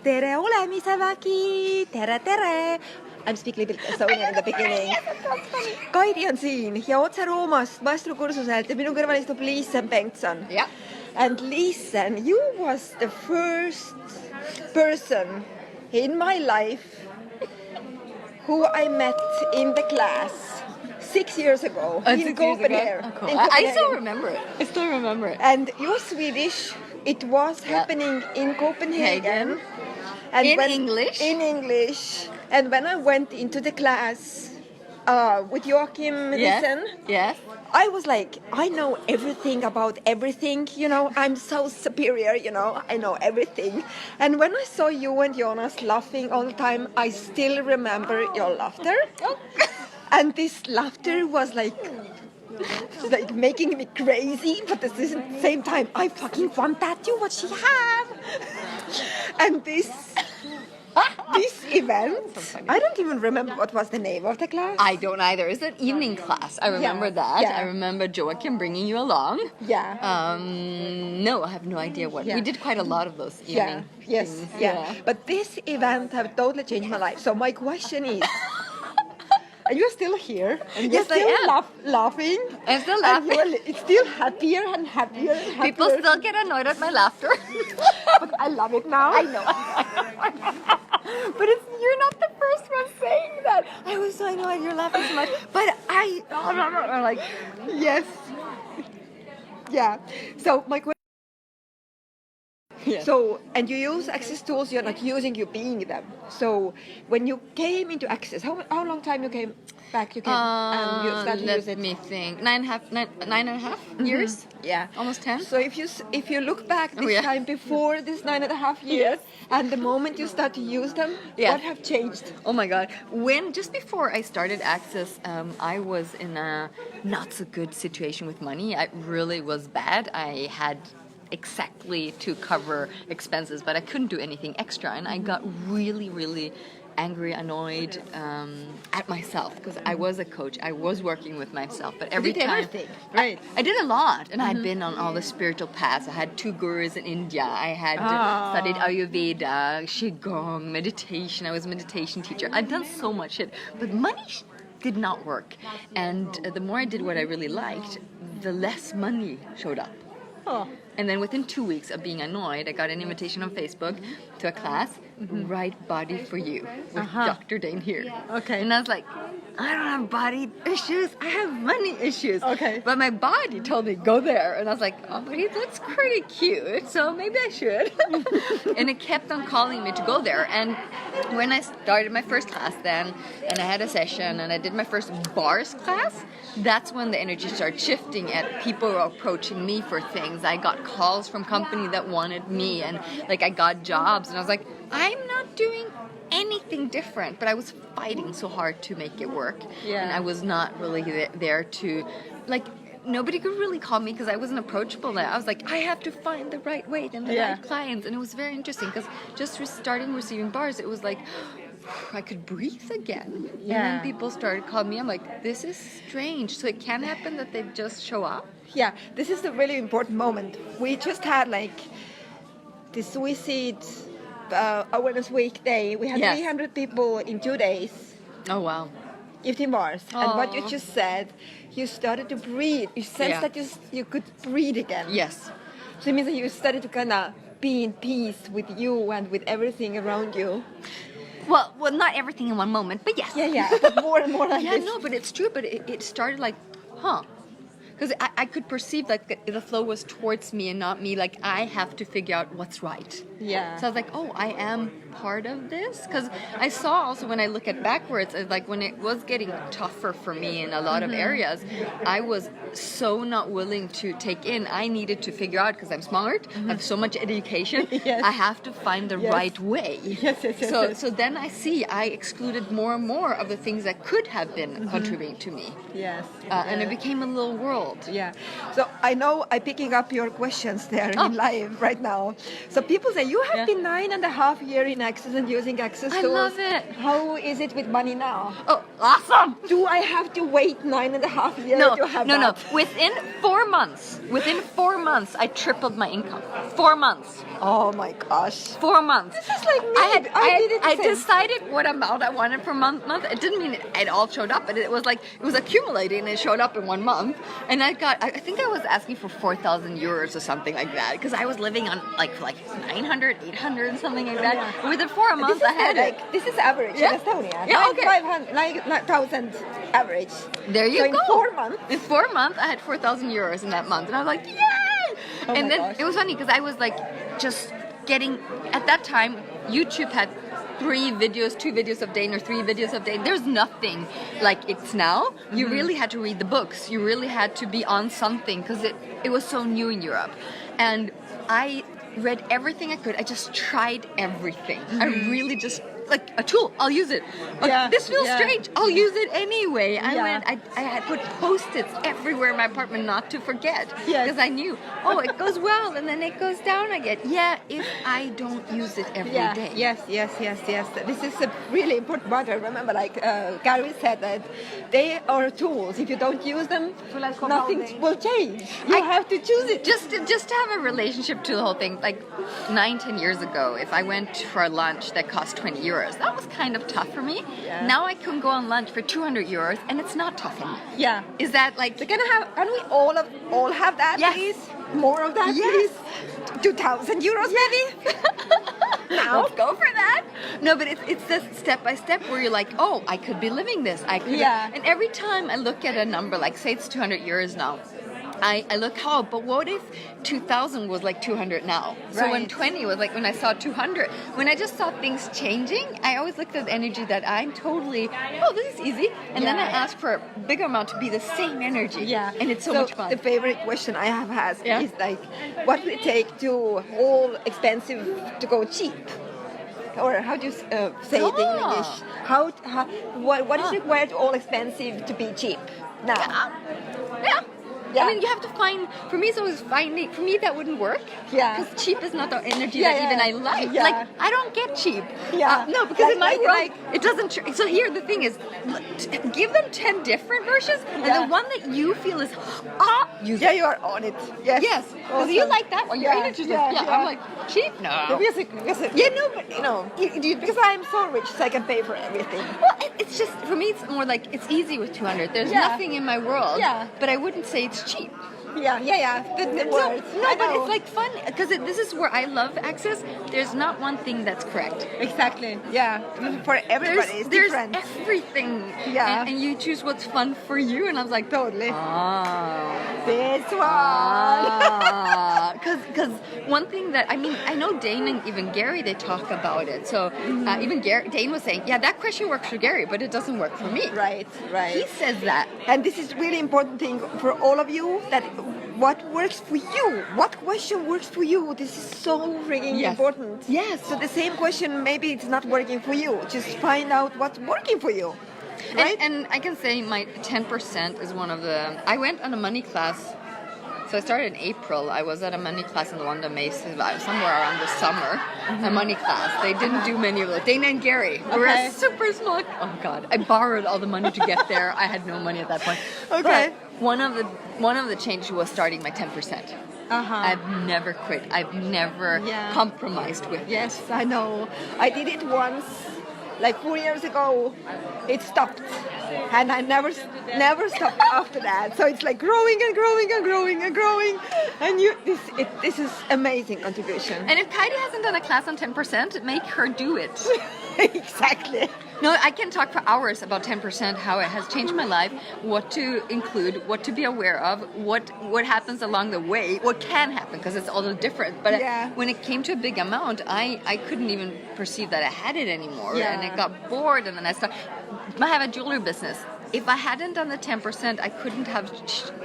tere olemise vägi, tere, tere. I'm speaking a bit Estonian in the beginning. Kairi on siin ja otse Roomast Maestro kursuselt ja minu kõrval istub Lisen Bengtson. Yeah. And Lisen, you was the first person in my life who I met in the class 6 years ago in Copenhagen. Oh, cool. I still remember it. And you're Swedish. It was happening in Copenhagen. And In English. In English. And when I went into the class with Joachim Lisen, Yes. I was like, I know everything about everything, you know, I'm so superior, you know, I know everything. And when I saw you and Jonas laughing all the time, I still remember your laughter. Oh. And this laughter was like making me crazy, but at the same time, I fucking want that too, what she have. And this event, I don't even remember what was the name of the class. I don't either. It's an evening class. I remember that. Yeah. I remember Joachim bringing you along. Yeah. No, I have no idea what. Yeah. We did quite a lot of those evening things. Yeah. But this event have totally changed my life. So my question is, are you still here? And Yes, I you're am. Laughing. I'm still And laughing. it's still happier and happier. And happier. People still get annoyed at my laughter. But I love it now. I know. But you're not the first one saying that. I was so annoyed you're laughing so much. But I'm like, Yes. Yeah. So my question. yeah. So, and you use Access tools, you're not using, you being them. So, when you came into Access, how long time you came back? You came and you started to use it? Let me think. Nine and a half years? Yeah. Almost 10? So if you look back this time before this 9.5 years, and the moment you start to use them, what have changed? Oh my God. Just before I started Access, I was in a not so good situation with money. I really was bad. I had exactly to cover expenses, but I couldn't do anything extra, and I got really, really angry, annoyed at myself because I was a coach. I was working with myself, but every time everything, right? I did a lot, and I had been on all the spiritual paths. I had 2 gurus in India. I had studied Ayurveda, Qigong, meditation. I was a meditation teacher. I'd done so much shit, but money did not work. And the more I did what I really liked, the less money showed up. Oh. And then within 2 weeks of being annoyed, I got an invitation on Facebook to a class, Right Body for You, with Dr. Dane here. Okay. And I was like, I don't have body issues, I have money issues. Okay. But my body told me, go there. And I was like, oh, but he looks pretty cute, so maybe I should. And it kept on calling me to go there. And when I started my first class then, and I had a session, and I did my first bars class, that's when the energy started shifting and people were approaching me for things. I got calls from company that wanted me, and like I got jobs, and I was like, I'm not doing anything different, but I was fighting so hard to make it work. And I was not really there to, like, nobody could really call me because I wasn't approachable. I was like, I have to find the right way and the right clients, and it was very interesting because just starting receiving bars, it was like I could breathe again. And then people started calling me. I'm like, this is strange. So it can happen that they just show up. Yeah, this is a really important moment. We just had like the suicide awareness week day. We had 300 people in 2 days. Oh, wow. 15 bars. And what you just said, you started to breathe. You sensed that you could breathe again. Yes. So it means that you started to kind of be in peace with you and with everything around you. Well, not everything in one moment, but yes. Yeah, but more and more like this. No, but it's true. But it started like, because I could perceive like the flow was towards me and not me. Like I have to figure out what's right. Yeah. So I was like, oh, I am part of this, because I saw also when I look at backwards, like when it was getting tougher for me in a lot of areas, I was so not willing to take in. I needed to figure out, because I'm smart, I have so much education, I have to find the right way. So then I excluded more and more of the things that could have been contributing to me. And it became a little world. Yeah. So I know I'm picking up your questions there in live right now. So people say, you have been 9.5 years in Access and using Access I tools. love it. How is it with money now? Oh, awesome! Do I have to wait 9.5 years to have no. that? Within 4 months, I tripled my income. 4 months. Oh my gosh. 4 months. This is like me. I decided what amount I wanted per month. It didn't mean it all showed up, but it was accumulating and it showed up in 1 month. And I think I was asking for 4,000 euros or something like that because I was living on like 900, 800, something like that. Yeah. Within 4 months, I had it. This is average in Estonia. Yeah, okay. 9,000 average. There you so go. In 4 months. In 4 months, I had 4,000 euros in that month, and I was like, yay! Oh and then gosh. it was funny because I was like just getting at that time. YouTube had 3 videos, 2 videos a day, or 3 videos a day. There's nothing like it's now. You really had to read the books. You really had to be on something because it was so new in Europe, and I read everything I could. I just tried everything. I really just like a tool. I'll use it. This feels strange. I'll use it anyway. I had put post-its everywhere in my apartment not to forget because I knew, it goes well and then it goes down again. Yeah, if I don't use it every day. Yes. This is a really important part. I remember, Gary said that they are tools. If you don't use them, nothing will change. You have to choose it. Just to have a relationship to the whole thing. Like 9-10 years ago, if I went for a lunch that cost 20 euros, that was kind of tough for me. Yeah. Now I can go on lunch for 200 euros and it's not tough for me. Yeah. Is that like... So can we all have that, please? More of that, please? 2,000 euros, maybe? Now? Let's go for that. No, but it's just step by step where you're like, I could be living this. I could. Yeah. And every time I look at a number, like say it's 200 euros now, I look, but what if 2,000 was like 200 now? So when 20 was like when I saw 200, when I just saw things changing, I always looked at the energy that I'm totally, this is easy. And then I ask for a bigger amount to be the same energy. Yeah. And it's so much fun. The favorite question I have asked is like, what would it take to all expensive to go cheap? Or how do you say it in English? What is required to all expensive to be cheap now? Yeah. I mean, you have to find, for me, it's always finding, for me, that wouldn't work. Yeah. Because cheap is not the energy that even I like. Yeah. Like, I don't get cheap. Yeah. No, because in my world, it doesn't, so here, the thing is, give them 10 different versions, and the one that you feel is, use it. You are on it. Yes. Because you like that one, your energy is I'm like, cheap? No. Because I'm so rich, so I can pay for everything. Well, it's just, for me, it's more like, it's easy with 200. There's nothing in my world, but I wouldn't say it's cheap. Yeah. The words. No, but it's like fun because this is where I love Access. There's not one thing that's correct. Exactly. Yeah. For everybody, it's different. There's everything. Yeah. And you choose what's fun for you. And I was like, totally. This one. Because one thing that I know Dane and even Gary, they talk about it. So even Dane was saying, that question works for Gary, but it doesn't work for me. Right. He says that. And this is really important thing for all of you, that what works for you? What question works for you? This is so freaking important. Yes. So the same question, maybe it's not working for you. Just find out what's working for you. Right? And I can say my 10% is one of the... I went on a money class. So I started in April. I was at a money class in London, somewhere around the summer. A money class. They didn't do many of those. Dana and Gary were a super small... Oh, God. I borrowed all the money to get there. I had no money at that point. Okay. But one of the changes was starting my 10%. I've never quit. I've never compromised with it. Yes, I know. I did it once, like 4 years ago. It stopped, and I never stopped after that. So it's like growing and growing and growing and growing, and this is amazing contribution. And if Kaidi hasn't done a class on 10%, make her do it. Exactly. No, I can talk for hours about 10%, how it has changed my life, what to include, what to be aware of, what happens along the way, what can happen, because it's all different. But when it came to a big amount, I couldn't even perceive that I had it anymore. And I got bored, and then I have a jewelry business. If I hadn't done the 10%, I couldn't have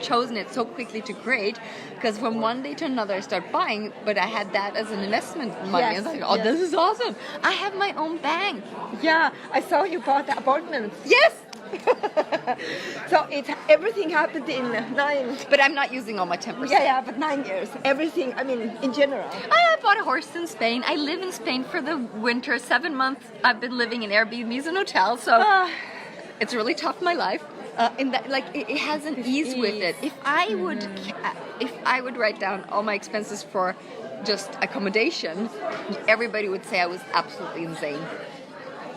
chosen it so quickly to create, because from one day to another I started buying, but I had that as an investment money. I was like, this is awesome. I have my own bank. Yeah, I saw you bought the apartment. Yes. So everything happened in 9. But I'm not using all my 10%. Yeah, but 9 years. Everything, I mean, in general. I bought a horse in Spain. I live in Spain for the winter. 7 months I've been living in Airbnbs and hotels, so it's really tough, my life. In that, like, it has an ease with it. If I would write down all my expenses for just accommodation, everybody would say I was absolutely insane.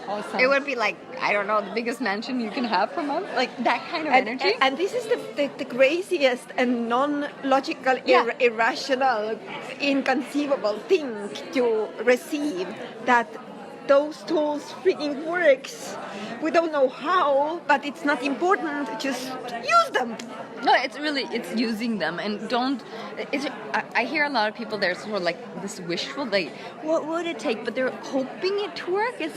Awesome. It would be like, I don't know, the biggest mansion you can have per month, like that kind of energy. And this is the craziest and non-logical, irrational, inconceivable thing to receive, that those tools freaking works. We don't know how, but it's not important. Just use them. No, it's using them, and I hear a lot of people, there's sort of like this wishful, like, what would it take? But they're hoping it to work. It's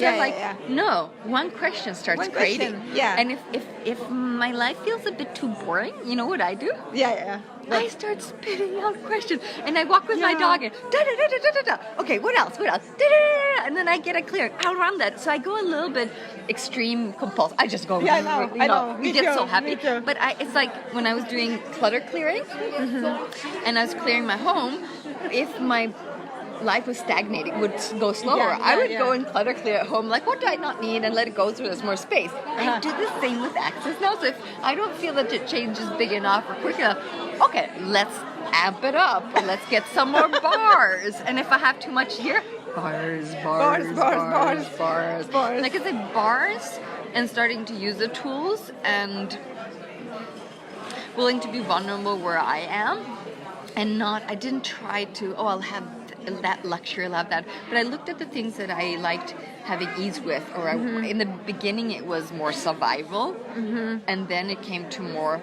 no, one question starts creating. Yeah. And if my life feels a bit too boring, you know what I do? Yeah. I start spitting out questions, and I walk with my dog and da-da-da-da-da-da. Okay, what else? Da-da-da-da-da. And then I get it clear. I'll run that. So I go a little bit extreme compulsive. I just go. Yeah, I know. We get so happy. But it's like when I was doing clutter clearing, and I was clearing my home. If my life was stagnating, would go slower. I would go and clutter clear at home, like, what do I not need, and let it go so there's more space. I do the same with Access now. So if I don't feel that the change is big enough or quick enough, okay, let's amp it up, or let's get some more bars. And if I have too much here, bars. Like I said, bars, and starting to use the tools, and willing to be vulnerable where I am, and I didn't try to, I'll have that luxury, I'll have that. But I looked at the things that I liked having ease with, or in the beginning it was more survival, and then it came to more,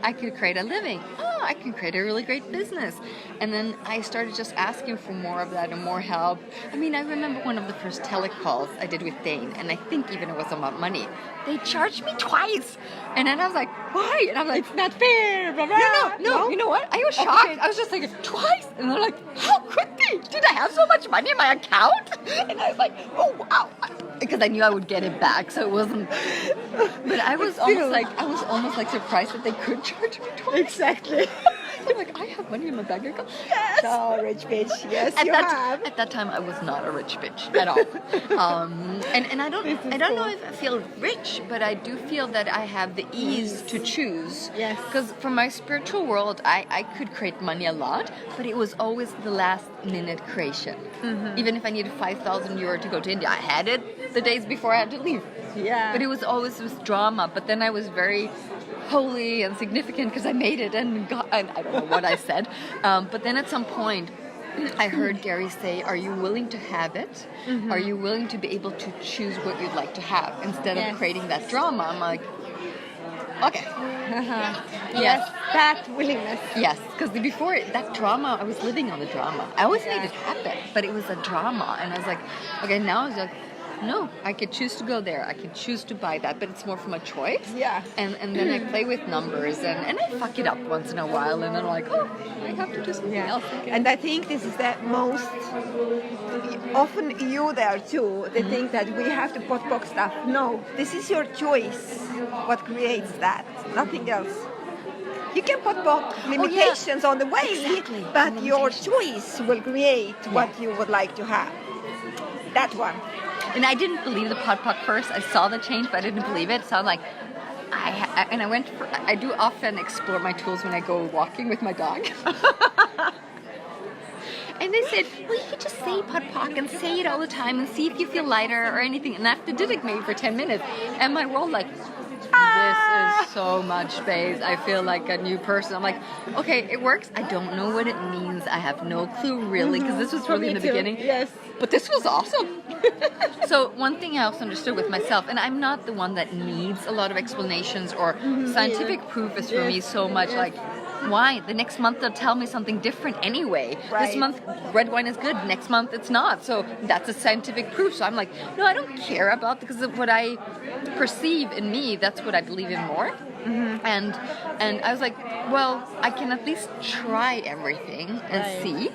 I could create a living, I can create a really great business. And then I started just asking for more of that and more help. I mean, I remember one of the first telecalls I did with Dane, and I think even it was about money. They charged me twice. And then I was like, why? And I'm like, it's not fair, blah, blah. No, you know what? I was shocked. Okay. I was just like, twice? And they're like, how could they? Did I have so much money in my account? And I was like, oh, wow. Because I knew I would get it back, so it wasn't. But I was almost like surprised that they could charge me twice. Exactly. I'm like, I have money in my bank account. Yes. So rich bitch. Yes, you have. At that time, I was not a rich bitch at all. And I don't know if I feel rich, but I do feel that I have the ease to choose. Yes. Because from my spiritual world, I could create money a lot, but it was always the last minute creation. Even if I needed 5,000 euro to go to India, I had it the days before I had to leave. Yeah. But it was always this drama. But then I was very holy and significant because I made it, and I don't know what I said. But then at some point, I heard Gary say, are you willing to have it? Are you willing to be able to choose what you'd like to have instead of creating that drama? I'm like, okay. Yes, that willingness. Yes, because before that drama, I was living on the drama. I always made it happen, but it was a drama. And I was like, okay, now I was like, no, I could choose to go there. I could choose to buy that, but it's more from a choice. Yeah. And then I play with numbers, and I fuck it up once in a while, and then I'm like, I have to do something else again. And I think this is the most, often you there too, they think that we have to pot stuff. No, this is your choice what creates that, nothing else. You can put limitations on the way, but your choice will create what you would like to have. That one. And I didn't believe the pot first. I saw the change, but I didn't believe it. So I'm like, I do often explore my tools when I go walking with my dog. And they said, well, you could just say pot and say it all the time and see if you feel lighter or anything. And I did it maybe for 10 minutes. And my world like, this is so much space. I feel like a new person. I'm like, okay, it works. I don't know what it means. I have no clue really, because this was really in the beginning. Yes. But this was awesome. So one thing I also understood with myself, and I'm not the one that needs a lot of explanations or scientific proof is for me so much like, why? The next month they'll tell me something different anyway. Right. This month red wine is good. Next month it's not. So that's a scientific proof. So I'm like, no, I don't care about because of what I perceive in me. That's what I believe in more. And I was like, well, I can at least try everything and see.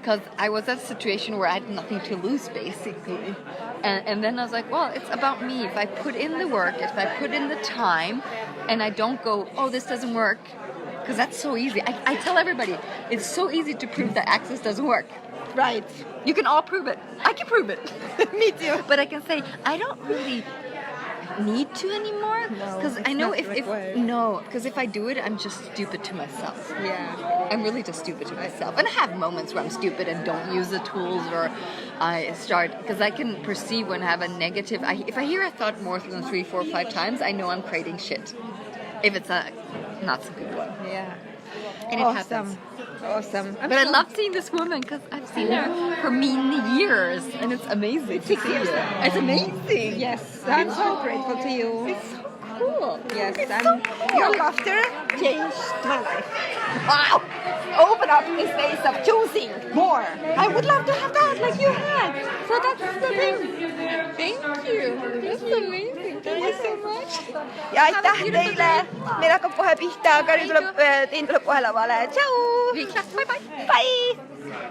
because I was at a situation where I had nothing to lose, basically. And then I was like, well, it's about me. If I put in the work, if I put in the time, and I don't go, oh, this doesn't work, because that's so easy. I tell everybody, it's so easy to prove that Access doesn't work. Right. You can all prove it. I can prove it. Me too. But I can say, I don't really need to anymore, because I know if because if I do it, I'm just stupid to myself. Yeah. I'm really just stupid to myself, and I have moments where I'm stupid and don't use the tools, or I start, because I can perceive when I have a negative. If I hear a thought more than 3, 4, 5 times, I know I'm creating shit. If it's a not so good one. Yeah. And it happens. Awesome. But I love seeing this woman because I've seen her for many years, and it's amazing. 6 years now. It's amazing. Yes, I'm so grateful to you. It's so cool. Yes, It's and so cool. your laughter changed my life. Wow. Open up the space of choosing more. I would love to have that like you had. So that's the thing. Thank you. That's amazing. Thank you so much. Ja aitäh teile. Meil hakkab kohe pihta, aga nüüd tuleb, Tiin tuleb kohe lavale. Tšau! Bye bye. Bye!